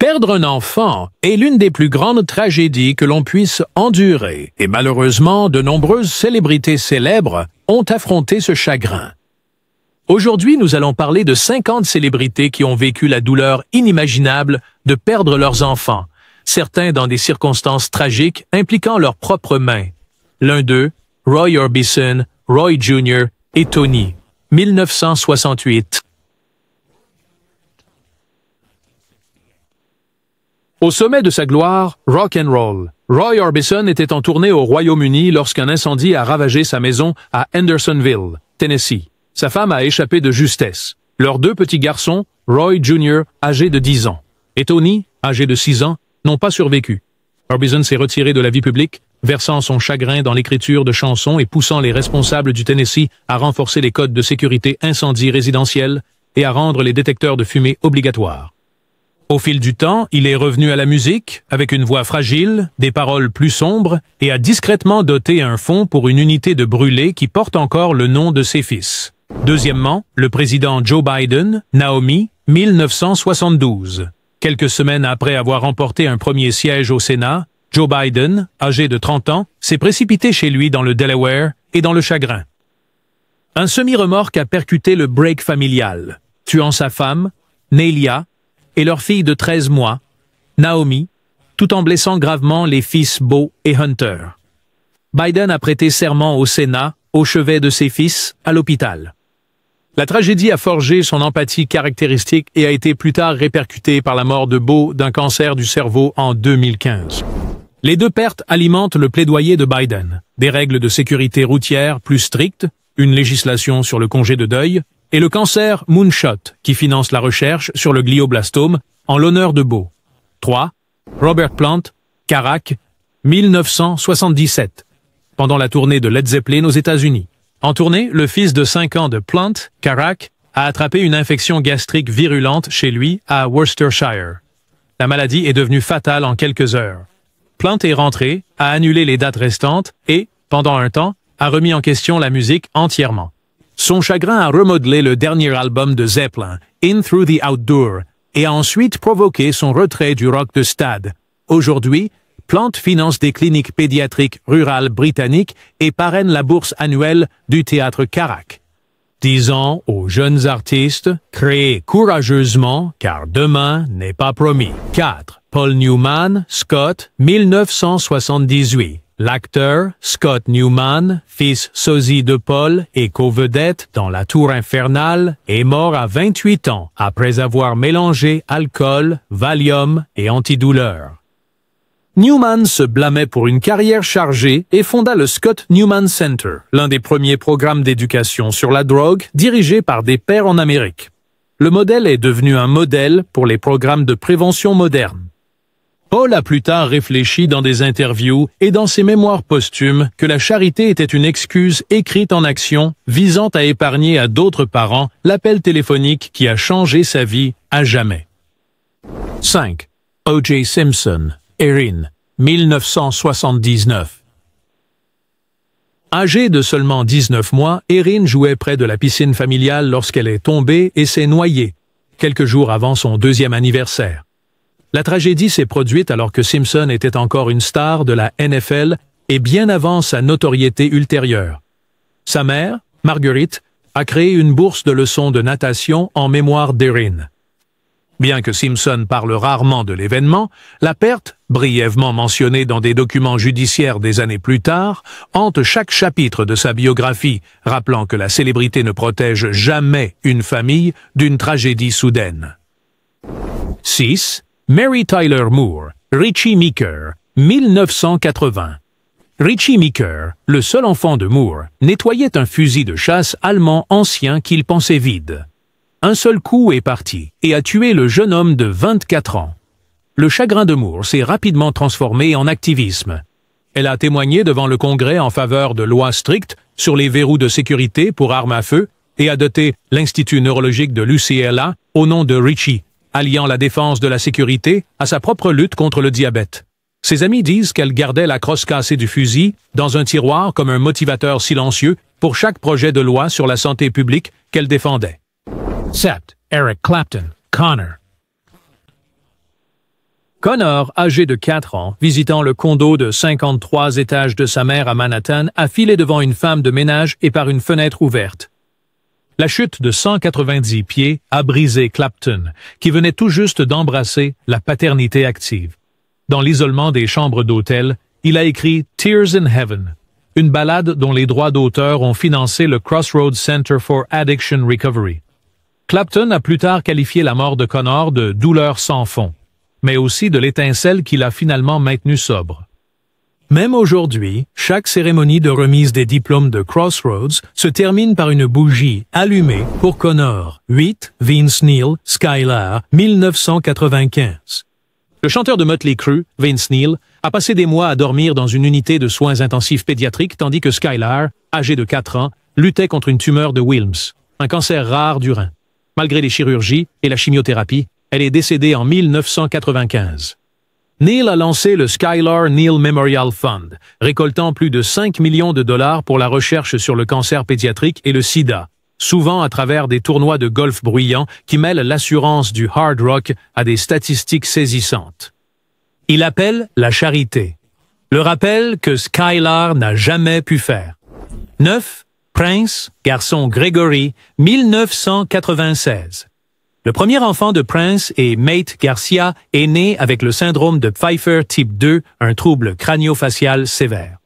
Perdre un enfant est l'une des plus grandes tragédies que l'on puisse endurer, et malheureusement, de nombreuses célébrités célèbres ont affronté ce chagrin. Aujourd'hui, nous allons parler de 50 célébrités qui ont vécu la douleur inimaginable de perdre leurs enfants, certains dans des circonstances tragiques impliquant leurs propres mains. L'un d'eux, Roy Orbison, Roy Jr. et Tony, 1968. Au sommet de sa gloire, rock and roll, Roy Orbison était en tournée au Royaume-Uni lorsqu'un incendie a ravagé sa maison à Hendersonville, Tennessee. Sa femme a échappé de justesse. Leurs deux petits garçons, Roy Jr., âgé de 10 ans, et Tony, âgé de 6 ans, n'ont pas survécu. Orbison s'est retiré de la vie publique, versant son chagrin dans l'écriture de chansons et poussant les responsables du Tennessee à renforcer les codes de sécurité incendie résidentiels et à rendre les détecteurs de fumée obligatoires. Au fil du temps, il est revenu à la musique, avec une voix fragile, des paroles plus sombres, et a discrètement doté un fonds pour une unité de brûlés qui porte encore le nom de ses fils. Deuxièmement, le président Joe Biden, Naomi, 1972. Quelques semaines après avoir remporté un premier siège au Sénat, Joe Biden, âgé de 30 ans, s'est précipité chez lui dans le Delaware et dans le chagrin. Un semi-remorque a percuté le break familial, tuant sa femme, Nelia, et leur fille de 13 mois, Naomi, tout en blessant gravement les fils Beau et Hunter. Biden a prêté serment au Sénat, au chevet de ses fils, à l'hôpital. La tragédie a forgé son empathie caractéristique et a été plus tard répercutée par la mort de Beau d'un cancer du cerveau en 2015. Les deux pertes alimentent le plaidoyer de Biden. Des règles de sécurité routière plus strictes, une législation sur le congé de deuil, et le cancer Moonshot, qui finance la recherche sur le glioblastome en l'honneur de Beau. 3. Robert Plant, Carac, 1977, pendant la tournée de Led Zeppelin aux États-Unis. En tournée, le fils de 5 ans de Plant, Carac, a attrapé une infection gastrique virulente chez lui à Worcestershire. La maladie est devenue fatale en quelques heures. Plant est rentré, a annulé les dates restantes et, pendant un temps, a remis en question la musique entièrement. Son chagrin a remodelé le dernier album de Zeppelin, In Through the Outdoor, et a ensuite provoqué son retrait du rock de stade. Aujourd'hui, Plant finance des cliniques pédiatriques rurales britanniques et parraine la bourse annuelle du théâtre Carac. Disons aux jeunes artistes, créez courageusement, car demain n'est pas promis. 4. Paul Newman, Scott, 1978. L'acteur Scott Newman, fils sosie de Paul et co-vedette dans La Tour Infernale, est mort à 28 ans après avoir mélangé alcool, Valium et antidouleur. Newman se blâmait pour une carrière chargée et fonda le Scott Newman Center, l'un des premiers programmes d'éducation sur la drogue dirigés par des pères en Amérique. Le modèle est devenu un modèle pour les programmes de prévention modernes. Paul a plus tard réfléchi dans des interviews et dans ses mémoires posthumes que la charité était une excuse écrite en action visant à épargner à d'autres parents l'appel téléphonique qui a changé sa vie à jamais. 5. O.J. Simpson, Erin, 1979. Âgée de seulement 19 mois, Erin jouait près de la piscine familiale lorsqu'elle est tombée et s'est noyée, quelques jours avant son 2e anniversaire. La tragédie s'est produite alors que Simpson était encore une star de la NFL et bien avant sa notoriété ultérieure. Sa mère, Marguerite, a créé une bourse de leçons de natation en mémoire d'Erin. Bien que Simpson parle rarement de l'événement, la perte, brièvement mentionnée dans des documents judiciaires des années plus tard, hante chaque chapitre de sa biographie, rappelant que la célébrité ne protège jamais une famille d'une tragédie soudaine. 6. Mary Tyler Moore, Richie Meeker, 1980. Richie Meeker, le seul enfant de Moore, nettoyait un fusil de chasse allemand ancien qu'il pensait vide. Un seul coup est parti et a tué le jeune homme de 24 ans. Le chagrin de Moore s'est rapidement transformé en activisme. Elle a témoigné devant le Congrès en faveur de lois strictes sur les verrous de sécurité pour armes à feu et a doté l'Institut neurologique de l'UCLA au nom de Richie, alliant la défense de la sécurité à sa propre lutte contre le diabète. Ses amis disent qu'elle gardait la crosse cassée du fusil dans un tiroir comme un motivateur silencieux pour chaque projet de loi sur la santé publique qu'elle défendait. 7. Eric Clapton, Connor. Connor, âgé de 4 ans, visitant le condo de 53 étages de sa mère à Manhattan, a filé devant une femme de ménage et par une fenêtre ouverte. La chute de 190 pieds a brisé Clapton, qui venait tout juste d'embrasser la paternité active. Dans l'isolement des chambres d'hôtel, il a écrit « Tears in Heaven », une ballade dont les droits d'auteur ont financé le Crossroads Center for Addiction Recovery. Clapton a plus tard qualifié la mort de Connor de « douleur sans fond », mais aussi de l'étincelle qui l'a finalement maintenu sobre. Même aujourd'hui, chaque cérémonie de remise des diplômes de Crossroads se termine par une bougie allumée pour Connor, 8, Vince Neil, Skylar, 1995. Le chanteur de Mötley Crüe, Vince Neil, a passé des mois à dormir dans une unité de soins intensifs pédiatriques tandis que Skylar, âgé de 4 ans, luttait contre une tumeur de Wilms, un cancer rare du rein. Malgré les chirurgies et la chimiothérapie, elle est décédée en 1995. Neil a lancé le Skylar Neil Memorial Fund, récoltant plus de 5 millions de dollars pour la recherche sur le cancer pédiatrique et le sida, souvent à travers des tournois de golf bruyants qui mêlent l'assurance du hard rock à des statistiques saisissantes. Il appelle la charité, le rappel que Skylar n'a jamais pu faire. 9. Prince, garçon Gregory, 1996. Le premier enfant de Prince et Mate Garcia est né avec le syndrome de Pfeiffer type 2, un trouble crânio-facial sévère.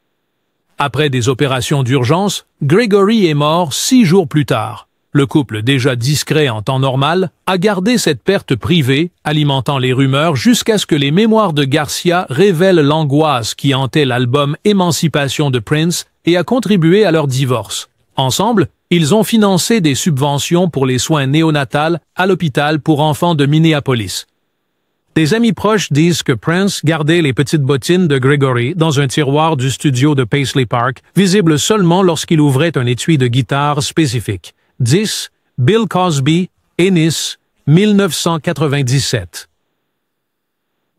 Après des opérations d'urgence, Gregory est mort 6 jours plus tard. Le couple, déjà discret en temps normal, a gardé cette perte privée, alimentant les rumeurs jusqu'à ce que les mémoires de Garcia révèlent l'angoisse qui hantait l'album Émancipation de Prince et a contribué à leur divorce. Ensemble, ils ont financé des subventions pour les soins néonatals à l'hôpital pour enfants de Minneapolis. Des amis proches disent que Prince gardait les petites bottines de Gregory dans un tiroir du studio de Paisley Park, visible seulement lorsqu'il ouvrait un étui de guitare spécifique. 10. Bill Cosby, Ennis, 1997.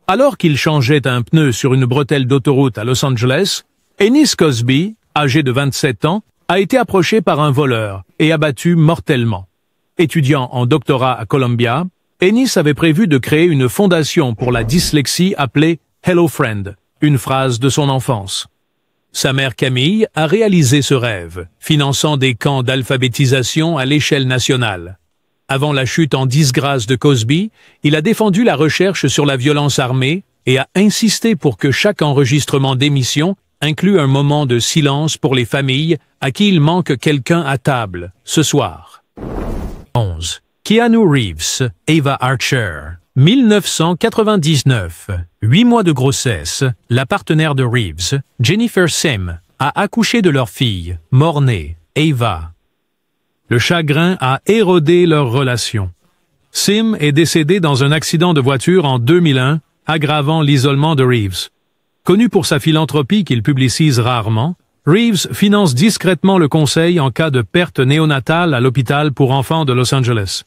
Alors qu'il changeait un pneu sur une bretelle d'autoroute à Los Angeles, Ennis Cosby, âgé de 27 ans, a été approché par un voleur et abattu mortellement. Étudiant en doctorat à Columbia, Ennis avait prévu de créer une fondation pour la dyslexie appelée Hello Friend, une phrase de son enfance. Sa mère Camille a réalisé ce rêve, finançant des camps d'alphabétisation à l'échelle nationale. Avant la chute en disgrâce de Cosby, il a défendu la recherche sur la violence armée et a insisté pour que chaque enregistrement d'émission inclut un moment de silence pour les familles à qui il manque quelqu'un à table, ce soir. 11. Keanu Reeves, Ava Archer, 1999. 8 mois de grossesse, la partenaire de Reeves, Jennifer Sim, a accouché de leur fille, mort-née, Ava. Le chagrin a érodé leur relation. Sim est décédée dans un accident de voiture en 2001, aggravant l'isolement de Reeves. Connu pour sa philanthropie qu'il publicise rarement, Reeves finance discrètement le conseil en cas de perte néonatale à l'hôpital pour enfants de Los Angeles.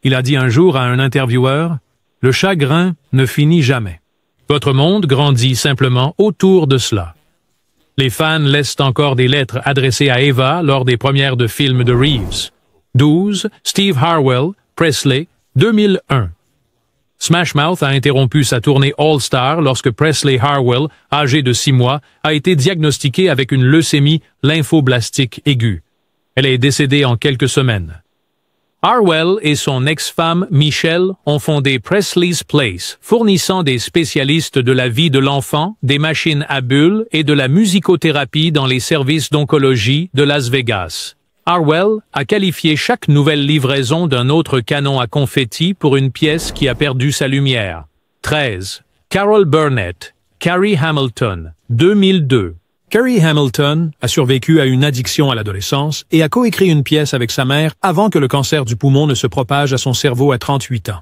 Il a dit un jour à un intervieweur, « Le chagrin ne finit jamais. Votre monde grandit simplement autour de cela. » Les fans laissent encore des lettres adressées à Ava lors des premières de films de Reeves. 12. Steve Harwell, Presley, 2001. Smash Mouth a interrompu sa tournée All-Star lorsque Presley Harwell, âgé de 6 mois, a été diagnostiqué avec une leucémie lymphoblastique aiguë. Elle est décédée en quelques semaines. Harwell et son ex-femme Michelle ont fondé Presley's Place, fournissant des spécialistes de la vie de l'enfant, des machines à bulles et de la musicothérapie dans les services d'oncologie de Las Vegas. Harwell a qualifié chaque nouvelle livraison d'un autre canon à confetti pour une pièce qui a perdu sa lumière. 13. Carol Burnett, Carrie Hamilton, 2002. Carrie Hamilton a survécu à une addiction à l'adolescence et a coécrit une pièce avec sa mère avant que le cancer du poumon ne se propage à son cerveau à 38 ans.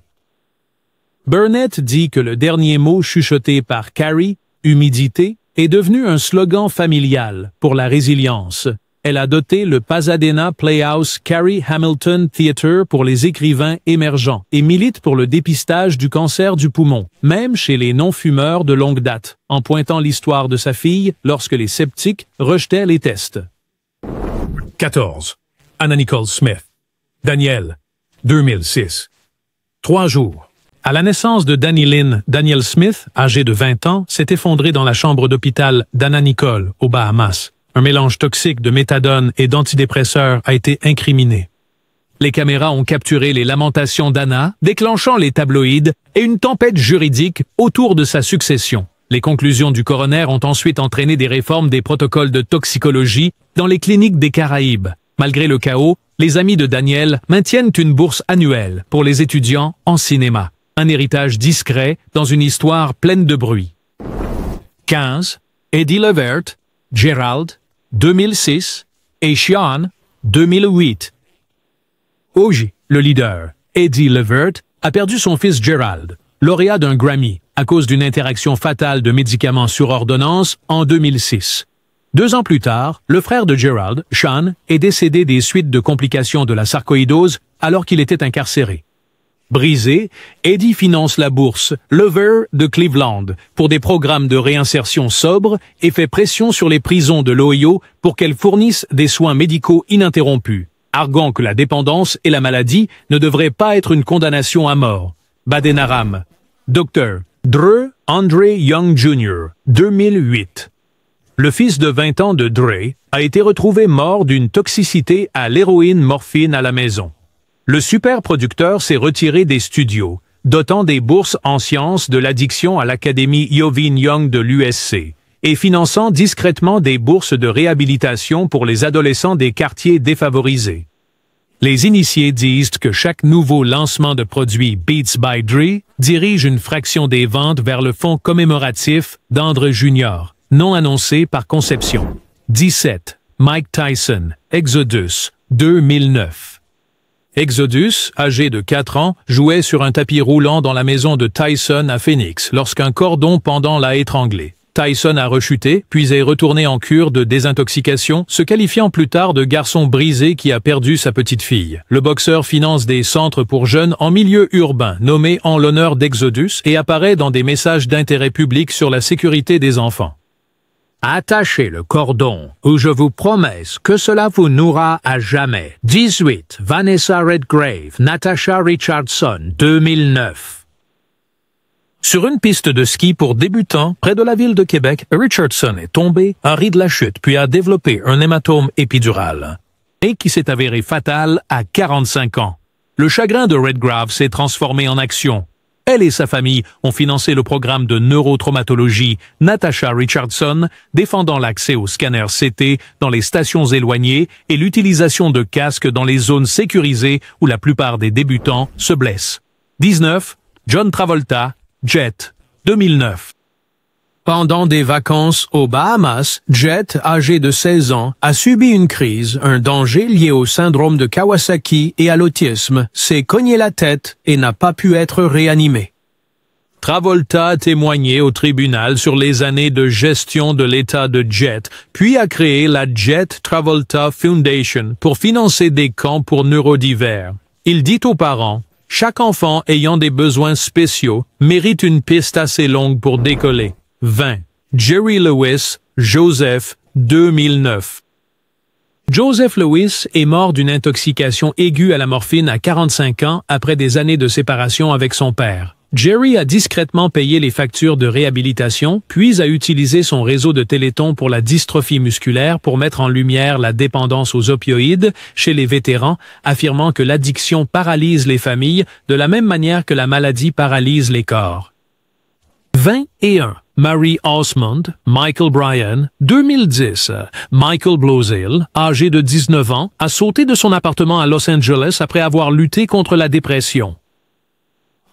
Burnett dit que le dernier mot chuchoté par Carrie, humidité, est devenu un slogan familial pour la résilience. Elle a doté le Pasadena Playhouse Carrie Hamilton Theatre pour les écrivains émergents et milite pour le dépistage du cancer du poumon, même chez les non-fumeurs de longue date, en pointant l'histoire de sa fille lorsque les sceptiques rejetaient les tests. 14. Anna Nicole Smith, Danielle, 2006. 3 jours. À la naissance de Danny Lynn, Daniel Smith, âgé de 20 ans, s'est effondré dans la chambre d'hôpital d'Anna Nicole, aux Bahamas. Un mélange toxique de méthadone et d'antidépresseurs a été incriminé. Les caméras ont capturé les lamentations d'Anna, déclenchant les tabloïds et une tempête juridique autour de sa succession. Les conclusions du coroner ont ensuite entraîné des réformes des protocoles de toxicologie dans les cliniques des Caraïbes. Malgré le chaos, les amis de Daniel maintiennent une bourse annuelle pour les étudiants en cinéma. Un héritage discret dans une histoire pleine de bruit. 15. Eddie Levert, Gerald, 2006, et Sean, 2008. Oji, le leader, Eddie Levert, a perdu son fils Gerald, lauréat d'un Grammy, à cause d'une interaction fatale de médicaments sur ordonnance en 2006. 2 ans plus tard, le frère de Gerald, Sean, est décédé des suites de complications de la sarcoïdose alors qu'il était incarcéré. Brisé, Eddie finance la bourse Lever de Cleveland pour des programmes de réinsertion sobre et fait pression sur les prisons de l'Ohio pour qu'elles fournissent des soins médicaux ininterrompus, arguant que la dépendance et la maladie ne devraient pas être une condamnation à mort. Badenaram. Dr. Dre Andre Young Jr., 2008. Le fils de 20 ans de Dre a été retrouvé mort d'une toxicité à l'héroïne-morphine à la maison. Le superproducteur s'est retiré des studios, dotant des bourses en sciences de l'addiction à l'Académie Yovin Young de l'USC, et finançant discrètement des bourses de réhabilitation pour les adolescents des quartiers défavorisés. Les initiés disent que chaque nouveau lancement de produit Beats by Dre dirige une fraction des ventes vers le fonds commémoratif d'Andre Jr., non annoncé par conception. 17. Mike Tyson, Exodus, 2009. Exodus, âgé de 4 ans, jouait sur un tapis roulant dans la maison de Tyson à Phoenix lorsqu'un cordon pendant l'a étranglé. Tyson a rechuté, puis est retourné en cure de désintoxication, se qualifiant plus tard de garçon brisé qui a perdu sa petite fille. Le boxeur finance des centres pour jeunes en milieu urbain, nommés en l'honneur d'Exodus, et apparaît dans des messages d'intérêt public sur la sécurité des enfants. Attachez le cordon, ou je vous promets que cela vous nourra à jamais. 18. Vanessa Redgrave, Natasha Richardson, 2009. Sur une piste de ski pour débutants, près de la ville de Québec, Richardson est tombé, a ri de la chute, puis a développé un hématome épidural, et qui s'est avéré fatal à 45 ans. Le chagrin de Redgrave s'est transformé en action. Elle et sa famille ont financé le programme de neurotraumatologie Natasha Richardson, défendant l'accès aux scanners CT dans les stations éloignées et l'utilisation de casques dans les zones sécurisées où la plupart des débutants se blessent. 19. John Travolta, Jet, 2009. Pendant des vacances aux Bahamas, Jet, âgé de 16 ans, a subi une crise, un danger lié au syndrome de Kawasaki et à l'autisme, s'est cogné la tête et n'a pas pu être réanimé. Travolta a témoigné au tribunal sur les années de gestion de l'état de Jet, puis a créé la Jet Travolta Foundation pour financer des camps pour neurodivers. Il dit aux parents: « Chaque enfant ayant des besoins spéciaux mérite une piste assez longue pour décoller. » 20. Jerry Lewis, Joseph, 2009. Joseph Lewis est mort d'une intoxication aiguë à la morphine à 45 ans après des années de séparation avec son père. Jerry a discrètement payé les factures de réhabilitation, puis a utilisé son réseau de téléthon pour la dystrophie musculaire pour mettre en lumière la dépendance aux opioïdes chez les vétérans, affirmant que l'addiction paralyse les familles de la même manière que la maladie paralyse les corps. 21. Mary Osmond, Michael Bryan, 2010. Michael Blozell, âgé de 19 ans, a sauté de son appartement à Los Angeles après avoir lutté contre la dépression.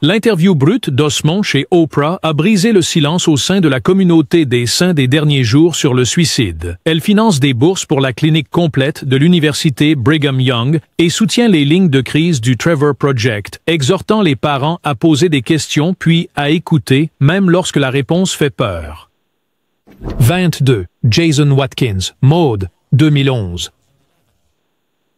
L'interview brute d'Osmond chez Oprah a brisé le silence au sein de la communauté des saints des derniers jours sur le suicide. Elle finance des bourses pour la clinique complète de l'université Brigham Young et soutient les lignes de crise du Trevor Project, exhortant les parents à poser des questions puis à écouter, même lorsque la réponse fait peur. 22. Jason Watkins, Maude, 2011.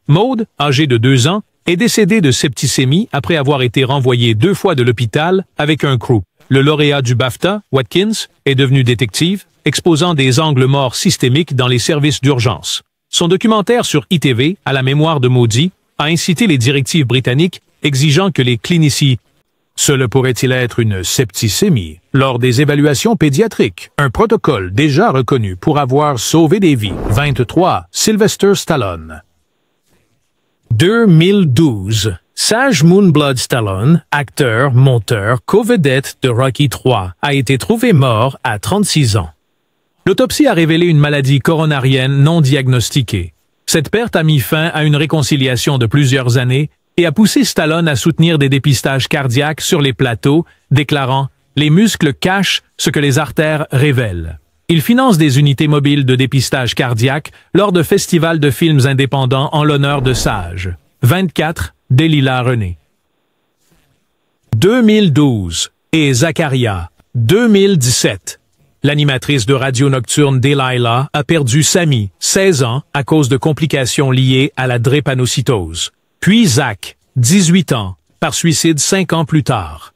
Maude, âgée de 2 ans, est décédé de septicémie après avoir été renvoyé 2 fois de l'hôpital avec un croup. Le lauréat du BAFTA, Watkins, est devenu détective, exposant des angles morts systémiques dans les services d'urgence. Son documentaire sur ITV, à la mémoire de Maudit, a incité les directives britanniques exigeant que les cliniciens Cela pourrait-il être une septicémie lors des évaluations pédiatriques, un protocole déjà reconnu pour avoir sauvé des vies? 23. Sylvester Stallone. 2012. Sage Moonblood Stallone, acteur, monteur, co-vedette de Rocky III, a été trouvé mort à 36 ans. L'autopsie a révélé une maladie coronarienne non diagnostiquée. Cette perte a mis fin à une réconciliation de plusieurs années et a poussé Stallone à soutenir des dépistages cardiaques sur les plateaux, déclarant « Les muscles cachent ce que les artères révèlent ». Il finance des unités mobiles de dépistage cardiaque lors de festivals de films indépendants en l'honneur de Sage. 24. Delilah René. 2012. Et Zachariah. 2017. L'animatrice de radio nocturne Delilah a perdu Sammy, 16 ans, à cause de complications liées à la drépanocytose. Puis Zach, 18 ans, par suicide 5 ans plus tard.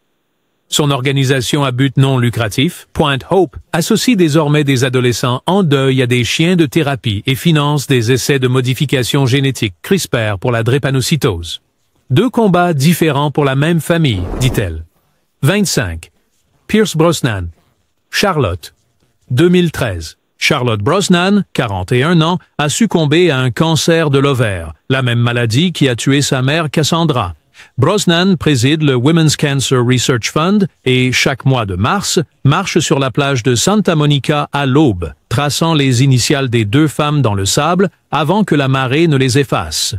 Son organisation à but non lucratif, Point Hope, associe désormais des adolescents en deuil à des chiens de thérapie et finance des essais de modification génétique CRISPR pour la drépanocytose. 2 combats différents pour la même famille, dit-elle. 25. Pierce Brosnan. Charlotte. 2013. Charlotte Brosnan, 41 ans, a succombé à un cancer de l'ovaire, la même maladie qui a tué sa mère Cassandra. Brosnan préside le Women's Cancer Research Fund et, chaque mois de mars, marche sur la plage de Santa Monica à l'aube, traçant les initiales des 2 femmes dans le sable avant que la marée ne les efface.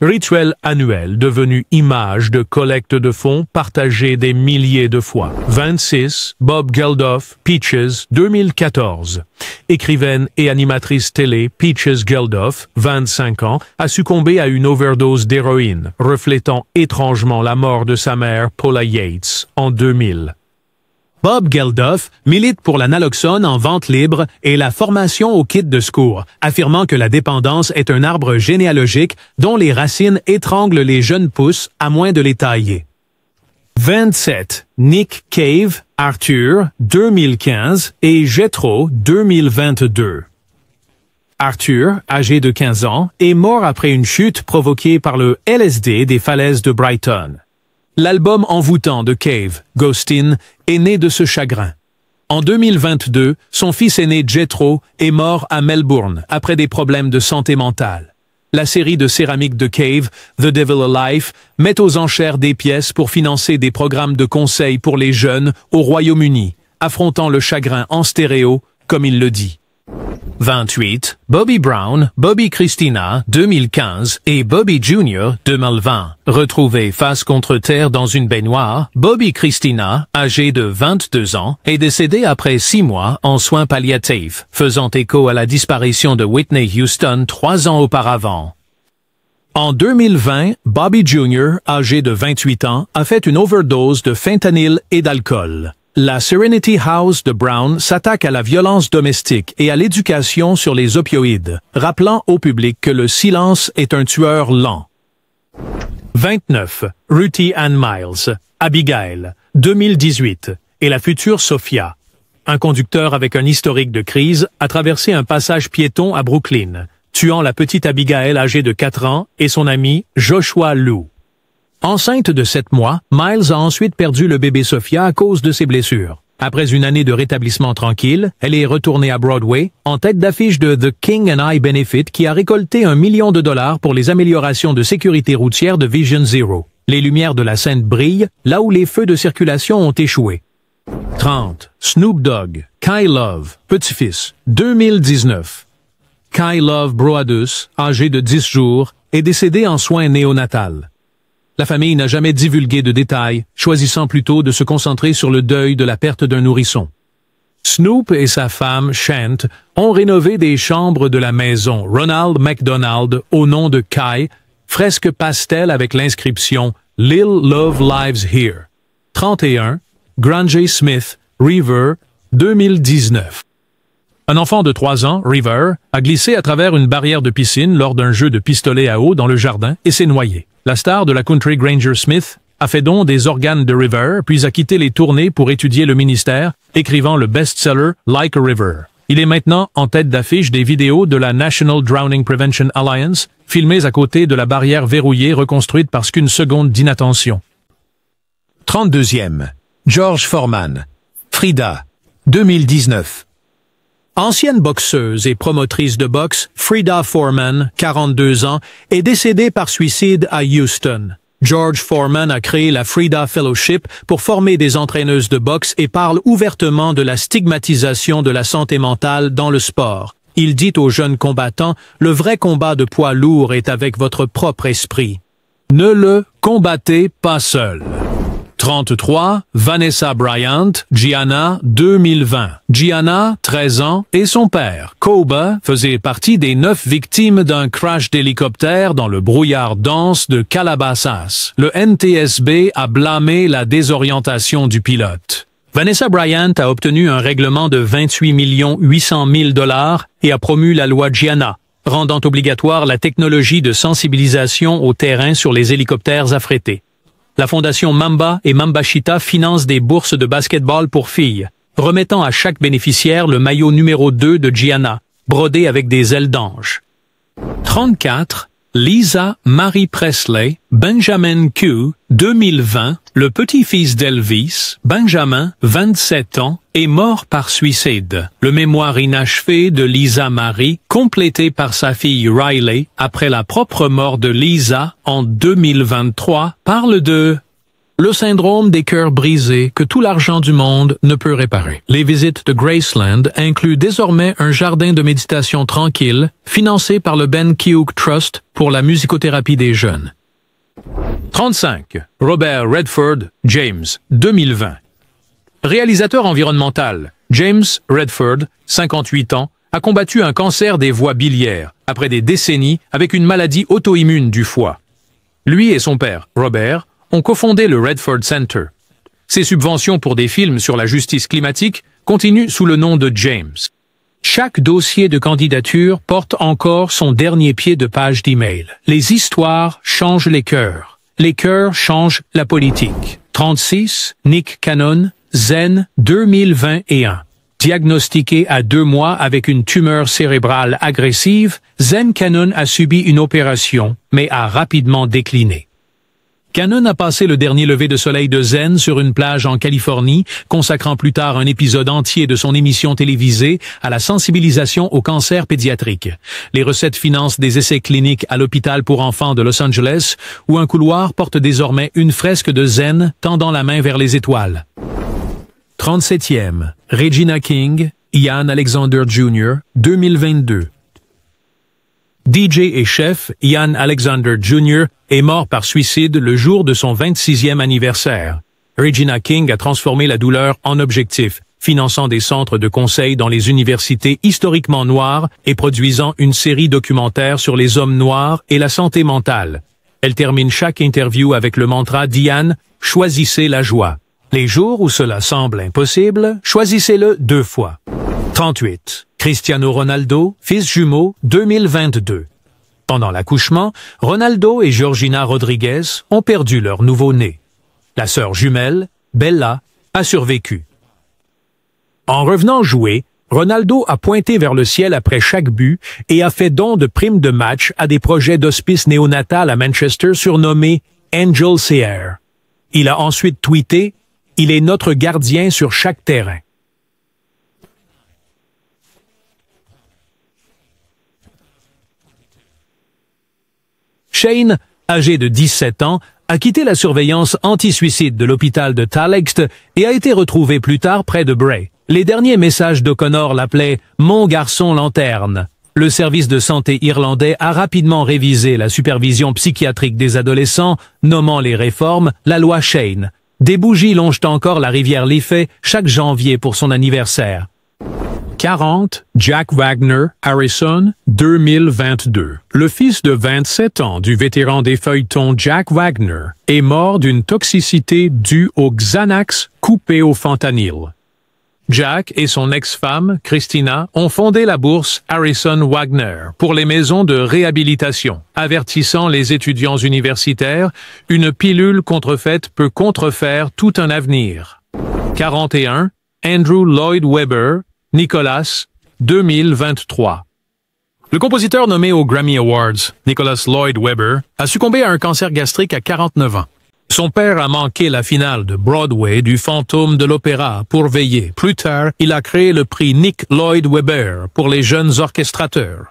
Rituel annuel devenu image de collecte de fonds partagé des milliers de fois. 26. Bob Geldof, Peaches, 2014. Écrivaine et animatrice télé Peaches Geldof, 25 ans, a succombé à une overdose d'héroïne, reflétant étrangement la mort de sa mère Paula Yates en 2000. Bob Geldof milite pour la naloxone en vente libre et la formation au kit de secours, affirmant que la dépendance est un arbre généalogique dont les racines étranglent les jeunes pousses à moins de les tailler. 27. Nick Cave, Arthur, 2015 et Jethro, 2022. Arthur, âgé de 15 ans, est mort après une chute provoquée par le LSD des falaises de Brighton. L'album envoûtant de Cave, Ghostin, est né de ce chagrin. En 2022, son fils aîné Jethro est mort à Melbourne après des problèmes de santé mentale. La série de céramique de Cave, The Devil Alive, met aux enchères des pièces pour financer des programmes de conseil pour les jeunes au Royaume-Uni, affrontant le chagrin en stéréo, comme il le dit. 28. Bobby Brown, Bobby Christina, 2015 et Bobby Jr., 2020. Retrouvés face contre terre dans une baignoire, Bobby Christina, âgé de 22 ans, est décédé après 6 mois en soins palliatifs, faisant écho à la disparition de Whitney Houston 3 ans auparavant. En 2020, Bobby Jr., âgé de 28 ans, a fait une overdose de fentanyl et d'alcool. La Serenity House de Brown s'attaque à la violence domestique et à l'éducation sur les opioïdes, rappelant au public que le silence est un tueur lent. 29. Ruthie Ann Miles, Abigail, 2018, et la future Sophia. Un conducteur avec un historique de crise a traversé un passage piéton à Brooklyn, tuant la petite Abigail âgée de 4 ans et son ami Joshua Lou. Enceinte de 7 mois, Miles a ensuite perdu le bébé Sophia à cause de ses blessures. Après une année de rétablissement tranquille, elle est retournée à Broadway, en tête d'affiche de The King and I Benefit qui a récolté $1 million pour les améliorations de sécurité routière de Vision Zero. Les lumières de la scène brillent, là où les feux de circulation ont échoué. 30. Snoop Dogg, Kai Love, petit-fils, 2019. Kai Love Broadus, âgé de 10 jours, est décédé en soins néonatals. La famille n'a jamais divulgué de détails, choisissant plutôt de se concentrer sur le deuil de la perte d'un nourrisson. Snoop et sa femme, Shant, ont rénové des chambres de la maison Ronald McDonald au nom de Kai, fresque pastel avec l'inscription « Lil Love Lives Here ». 31. Granger Smith, River, 2019. Un enfant de 3 ans, River, a glissé à travers une barrière de piscine lors d'un jeu de pistolet à eau dans le jardin et s'est noyé. La star de la country Granger Smith a fait don des organes de River, puis a quitté les tournées pour étudier le ministère, écrivant le best-seller Like a River. Il est maintenant en tête d'affiche des vidéos de la National Drowning Prevention Alliance, filmées à côté de la barrière verrouillée reconstruite parce qu'une seconde d'inattention. 32e. George Foreman. Frida. 2019. Ancienne boxeuse et promotrice de boxe, Frida Foreman, 42 ans, est décédée par suicide à Houston. George Foreman a créé la Frida Fellowship pour former des entraîneuses de boxe et parle ouvertement de la stigmatisation de la santé mentale dans le sport. Il dit aux jeunes combattants, le vrai combat de poids lourd est avec votre propre esprit. Ne le combattez pas seul. 33. Vanessa Bryant, Gianna, 2020. Gianna, 13 ans, et son père, Koba, faisaient partie des 9 victimes d'un crash d'hélicoptère dans le brouillard dense de Calabasas. Le NTSB a blâmé la désorientation du pilote. Vanessa Bryant a obtenu un règlement de 28 800 000 $ et a promu la loi Gianna, rendant obligatoire la technologie de sensibilisation au terrain sur les hélicoptères affrétés. La fondation Mamba et Mambashita finance des bourses de basketball pour filles, remettant à chaque bénéficiaire le maillot numéro 2 de Gianna, brodé avec des ailes d'ange. 34. Lisa Marie Presley, Benjamin Q, 2020, le petit-fils d'Elvis, Benjamin, 27 ans, est mort par suicide. Le mémoire inachevé de Lisa Marie, complété par sa fille Riley, après la propre mort de Lisa en 2023, parle de le syndrome des cœurs brisés que tout l'argent du monde ne peut réparer. Les visites de Graceland incluent désormais un jardin de méditation tranquille, financé par le Ben Keough Trust pour la musicothérapie des jeunes. 35. Robert Redford James, 2020. Réalisateur environnemental, James Redford, 58 ans, a combattu un cancer des voies biliaires, après des décennies avec une maladie auto-immune du foie. Lui et son père, Robert, ont cofondé le Redford Center. Ses subventions pour des films sur la justice climatique continuent sous le nom de James. Chaque dossier de candidature porte encore son dernier pied de page d'email. Les histoires changent les cœurs. Les cœurs changent la politique. 36. Nick Cannon, Zen, 2021. Diagnostiqué à 2 mois avec une tumeur cérébrale agressive, Zen Cannon a subi une opération, mais a rapidement décliné. Cannon a passé le dernier lever de soleil de Zen sur une plage en Californie, consacrant plus tard un épisode entier de son émission télévisée à la sensibilisation au cancer pédiatrique. Les recettes financent des essais cliniques à l'hôpital pour enfants de Los Angeles, où un couloir porte désormais une fresque de Zen tendant la main vers les étoiles. 37e. Regina King, Ian Alexander Jr., 2022. DJ et chef Ian Alexander Jr. est mort par suicide le jour de son 26e anniversaire. Regina King a transformé la douleur en objectif, finançant des centres de conseil dans les universités historiquement noires et produisant une série documentaire sur les hommes noirs et la santé mentale. Elle termine chaque interview avec le mantra d'Ian « Choisissez la joie ». Les jours où cela semble impossible, choisissez-le 2 fois. 38. Cristiano Ronaldo, fils jumeau, 2022. Pendant l'accouchement, Ronaldo et Georgina Rodriguez ont perdu leur nouveau-né. La sœur jumelle, Bella, a survécu. En revenant jouer, Ronaldo a pointé vers le ciel après chaque but et a fait don de primes de match à des projets d'hospice néonatal à Manchester surnommés Angel Care. Il a ensuite tweeté « Il est notre gardien sur chaque terrain ». Shane, âgé de 17 ans, a quitté la surveillance anti-suicide de l'hôpital de Tallaght et a été retrouvé plus tard près de Bray. Les derniers messages d'O'Connor l'appelaient « Mon garçon lanterne ». Le service de santé irlandais a rapidement révisé la supervision psychiatrique des adolescents, nommant les réformes la loi Shane. Des bougies longent encore la rivière Liffey chaque janvier pour son anniversaire. 40. Jack Wagner, Harrison, 2022. Le fils de 27 ans du vétéran des feuilletons Jack Wagner est mort d'une toxicité due au Xanax coupé au fentanyl. Jack et son ex-femme, Christina, ont fondé la bourse Harrison Wagner pour les maisons de réhabilitation, avertissant les étudiants universitaires, une pilule contrefaite peut contrefaire tout un avenir. 41. Andrew Lloyd Webber, Nicholas, 2023. Le compositeur nommé aux Grammy Awards, Nicholas Lloyd Webber, a succombé à un cancer gastrique à 49 ans. Son père a manqué la finale de Broadway du Fantôme de l'Opéra pour veiller. Plus tard, il a créé le prix Nick Lloyd Webber pour les jeunes orchestrateurs.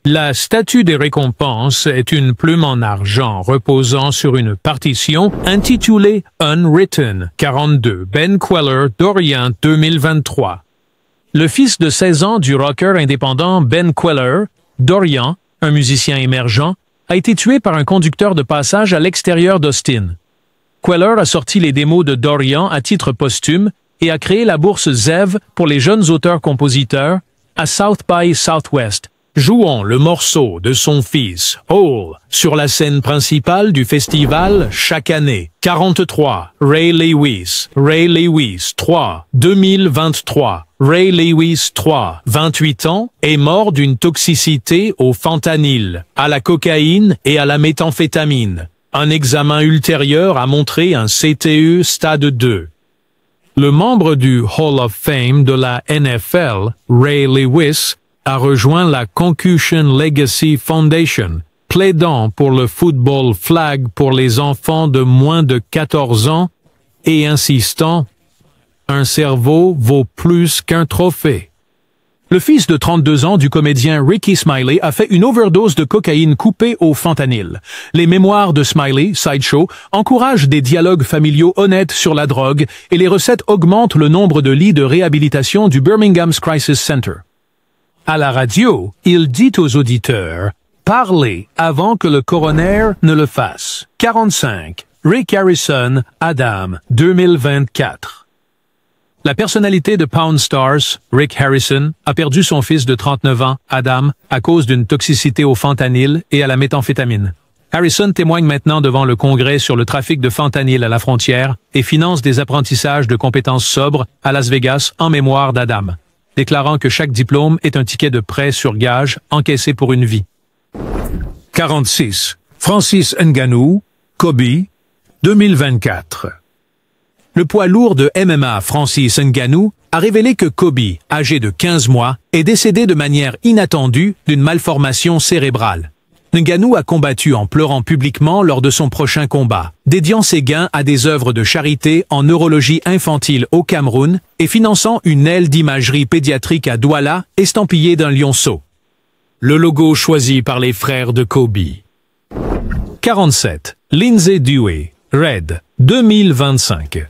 La statue des récompenses est une plume en argent reposant sur une partition intitulée Unwritten 42 Ben Kweller d'Orient 2023. Le fils de 16 ans du rocker indépendant Ben Kweller, Dorian, un musicien émergent, a été tué par un conducteur de passage à l'extérieur d'Austin. Kweller a sorti les démos de Dorian à titre posthume et a créé la bourse ZEV pour les jeunes auteurs-compositeurs à South by Southwest. Jouons le morceau de son fils, Hole, sur la scène principale du festival chaque année. 43, Ray Lewis 3, 2023. Ray Lewis 3, 28 ans, est mort d'une toxicité au fentanyl, à la cocaïne et à la méthamphétamine. Un examen ultérieur a montré un CTE stade 2. Le membre du Hall of Fame de la NFL, Ray Lewis, a rejoint la Concussion Legacy Foundation, plaidant pour le football flag pour les enfants de moins de 14 ans et insistant « Un cerveau vaut plus qu'un trophée ». Le fils de 32 ans du comédien Ricky Smiley a fait une overdose de cocaïne coupée au fentanyl. Les mémoires de Smiley, Sideshow, encouragent des dialogues familiaux honnêtes sur la drogue et les recettes augmentent le nombre de lits de réhabilitation du Birmingham's Crisis Center. À la radio, il dit aux auditeurs « Parlez avant que le coroner ne le fasse ». 45. Rick Harrison, Adam, 2024. La personnalité de Pawn Stars, Rick Harrison, a perdu son fils de 39 ans, Adam, à cause d'une toxicité au fentanyl et à la méthamphétamine. Harrison témoigne maintenant devant le Congrès sur le trafic de fentanyl à la frontière et finance des apprentissages de compétences sobres à Las Vegas en mémoire d'Adam, déclarant que chaque diplôme est un ticket de prêt sur gage encaissé pour une vie. 46. Francis Ngannou, Kobe, 2024. Le poids lourd de MMA Francis Ngannou a révélé que Kobe, âgé de 15 mois, est décédé de manière inattendue d'une malformation cérébrale. Ngannou a combattu en pleurant publiquement lors de son prochain combat, dédiant ses gains à des œuvres de charité en neurologie infantile au Cameroun et finançant une aile d'imagerie pédiatrique à Douala estampillée d'un lionceau. Le logo choisi par les frères de Kobe. 47. Lindsay Dewey, Red, 2025.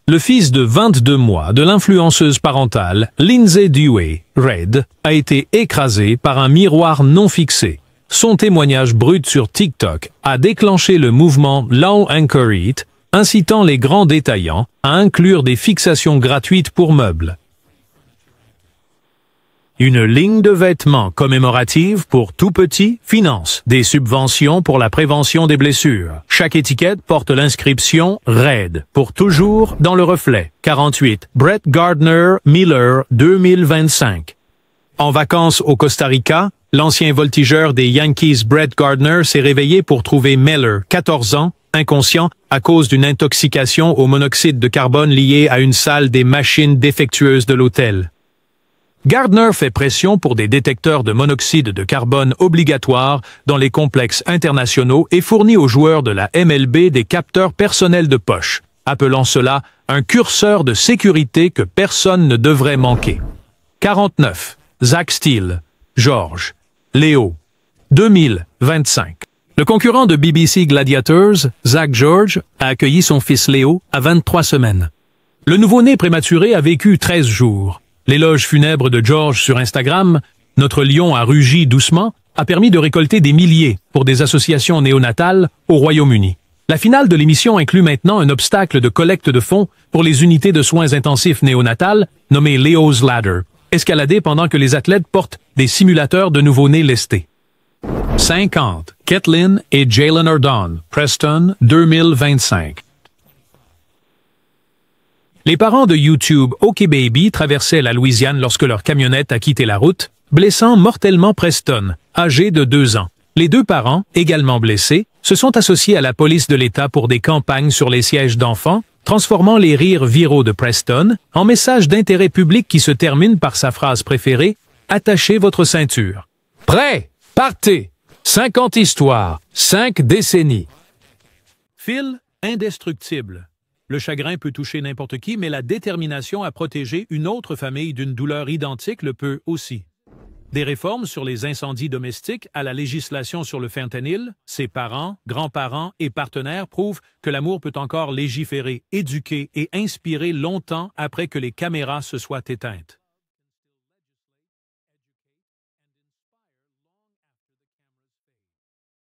Le fils de 22 mois de l'influenceuse parentale Lindsay Dewey, Red, a été écrasé par un miroir non fixé. Son témoignage brut sur TikTok a déclenché le mouvement Law Anchor It, incitant les grands détaillants à inclure des fixations gratuites pour meubles. Une ligne de vêtements commémorative pour tout petit finance des subventions pour la prévention des blessures. Chaque étiquette porte l'inscription RAID pour toujours dans le reflet. 48. Brett Gardner Miller 2025. En vacances au Costa Rica, l'ancien voltigeur des Yankees Brett Gardner s'est réveillé pour trouver Miller, 14 ans, inconscient à cause d'une intoxication au monoxyde de carbone liée à une salle des machines défectueuses de l'hôtel. Gardner fait pression pour des détecteurs de monoxyde de carbone obligatoires dans les complexes internationaux et fournit aux joueurs de la MLB des capteurs personnels de poche, appelant cela un curseur de sécurité que personne ne devrait manquer. 49. Zach Steele, George, Léo, 2025. Le concurrent de BBC Gladiators, Zach George, a accueilli son fils Léo à 23 semaines. Le nouveau-né prématuré a vécu 13 jours. L'éloge funèbre de George sur Instagram, « Notre lion a rugi doucement », a permis de récolter des milliers pour des associations néonatales au Royaume-Uni. La finale de l'émission inclut maintenant un obstacle de collecte de fonds pour les unités de soins intensifs néonatales nommé Leo's Ladder, escaladé pendant que les athlètes portent des simulateurs de nouveau-nés lestés. 50. Caitlin et Jalen Ardon, Preston, 2025. Les parents de YouTube OK Baby traversaient la Louisiane lorsque leur camionnette a quitté la route, blessant mortellement Preston, âgé de 2 ans. Les deux parents, également blessés, se sont associés à la police de l'État pour des campagnes sur les sièges d'enfants, transformant les rires viraux de Preston en messages d'intérêt public qui se terminent par sa phrase préférée « Attachez votre ceinture ». Prêt, partez, 50 histoires, 5 décennies. Phil Indestructible. Le chagrin peut toucher n'importe qui, mais la détermination à protéger une autre famille d'une douleur identique le peut aussi. Des réformes sur les incendies domestiques à la législation sur le fentanyl, ses parents, grands-parents et partenaires prouvent que l'amour peut encore légiférer, éduquer et inspirer longtemps après que les caméras se soient éteintes.